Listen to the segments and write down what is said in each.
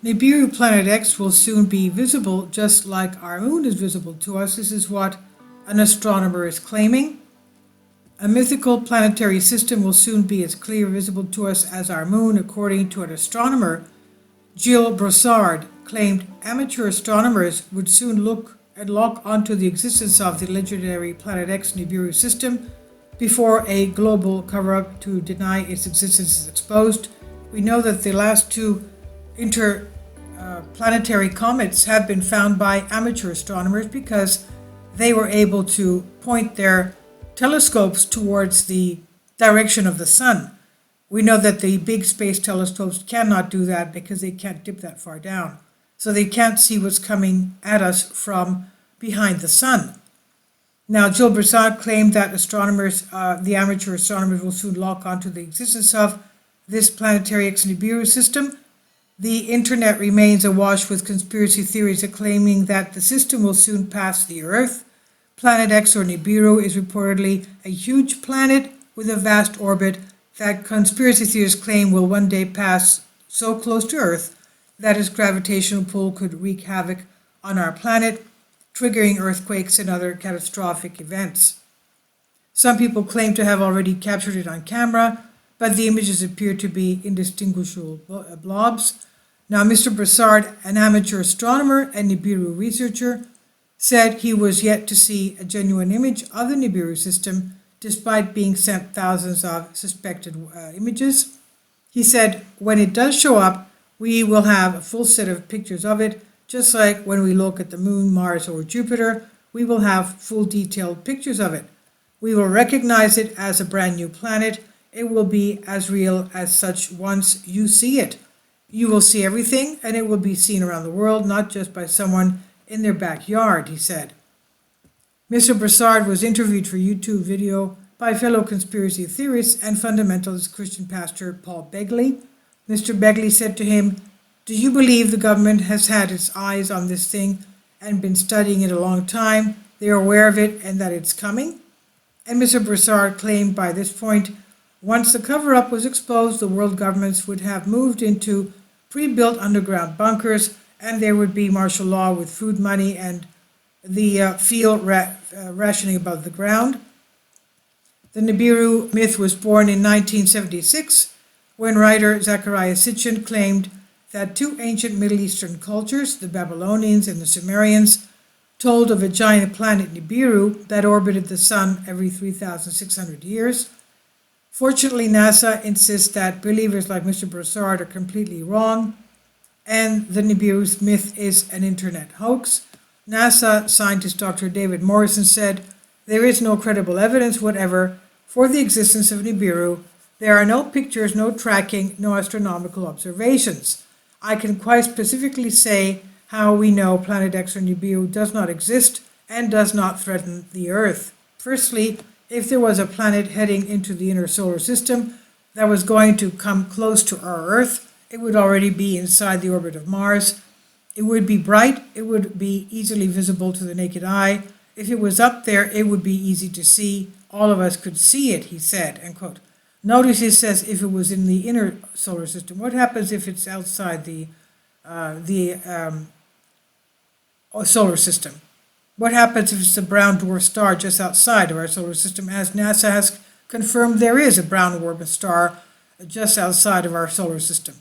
Nibiru Planet X will soon be visible just like our moon is visible to us. This is what an astronomer is claiming. A mythical planetary system will soon be as clear visible to us as our moon, according to an astronomer. Gilles Brossard claimed amateur astronomers would soon look and lock onto the existence of the legendary Planet X Nibiru system before a global cover-up to deny its existence is exposed. We know that the last two interplanetary comets have been found by amateur astronomers because they were able to point their telescopes towards the direction of the sun. We know that the big space telescopes cannot do that because they can't dip that far down. So they can't see what's coming at us from behind the sun. Now, Gilles Brossard claimed that astronomers, the amateur astronomers, will soon lock onto the existence of this planetary X Nibiru system. The internet remains awash with conspiracy theories claiming that the system will soon pass the Earth. Planet X, or Nibiru, is reportedly a huge planet with a vast orbit that conspiracy theorists claim will one day pass so close to Earth that its gravitational pull could wreak havoc on our planet, triggering earthquakes and other catastrophic events. Some people claim to have already captured it on camera, but the images appear to be indistinguishable blobs. Now, Mr. Brossard, an amateur astronomer and Nibiru researcher, said he was yet to see a genuine image of the Nibiru system, despite being sent thousands of suspected images. He said, when it does show up, we will have a full set of pictures of it, just like when we look at the moon, Mars, or Jupiter, we will have full detailed pictures of it. We will recognize it as a brand new planet. It will be as real as such once you see it. You will see everything, and it will be seen around the world, not just by someone in their backyard, he said. Mr. Brossard was interviewed for YouTube video by fellow conspiracy theorists and fundamentalist Christian pastor Paul Begley. Mr. Begley said to him, "Do you believe the government has had its eyes on this thing and been studying it a long time? They are aware of it and that it's coming?" And Mr. Brossard claimed by this point, once the cover-up was exposed, the world governments would have moved into pre-built underground bunkers, and there would be martial law with food money and the field rationing above the ground. The Nibiru myth was born in 1976 when writer Zecharia Sitchin claimed that two ancient Middle Eastern cultures, the Babylonians and the Sumerians, told of a giant planet Nibiru that orbited the sun every 3,600 years. Fortunately, NASA insists that believers like Mr. Brossard are completely wrong, and the Nibiru myth is an internet hoax. NASA scientist Dr. David Morrison said, "There is no credible evidence whatever for the existence of Nibiru. There are no pictures, no tracking, no astronomical observations. I can quite specifically say how we know Planet X or Nibiru does not exist and does not threaten the Earth. Firstly, if there was a planet heading into the inner solar system that was going to come close to our Earth, it would already be inside the orbit of Mars. It would be bright, it would be easily visible to the naked eye. If it was up there, it would be easy to see. All of us could see it," he said, end quote. Notice he says if it was in the inner solar system. What happens if it's outside the solar system? What happens if it's a brown dwarf star just outside of our solar system? As NASA has confirmed, there is a brown dwarf star just outside of our solar system.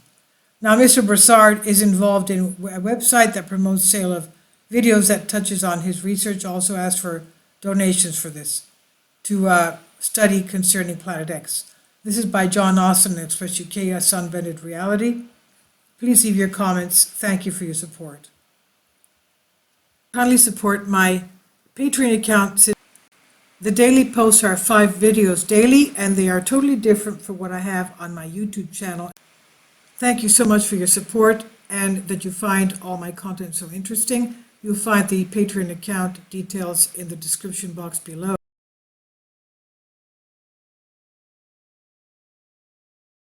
Now, Mr. Brossard is involved in a website that promotes sale of videos that touches on his research. Also asked for donations for this to study concerning Planet X. This is by John Austin, Express UK, A Sunbended Reality. Please leave your comments. Thank you for your support. Kindly support my Patreon account. The daily posts are 5 videos daily, and they are totally different from what I have on my YouTube channel. Thank you so much for your support and that you find all my content so interesting. You'll find the Patreon account details in the description box below.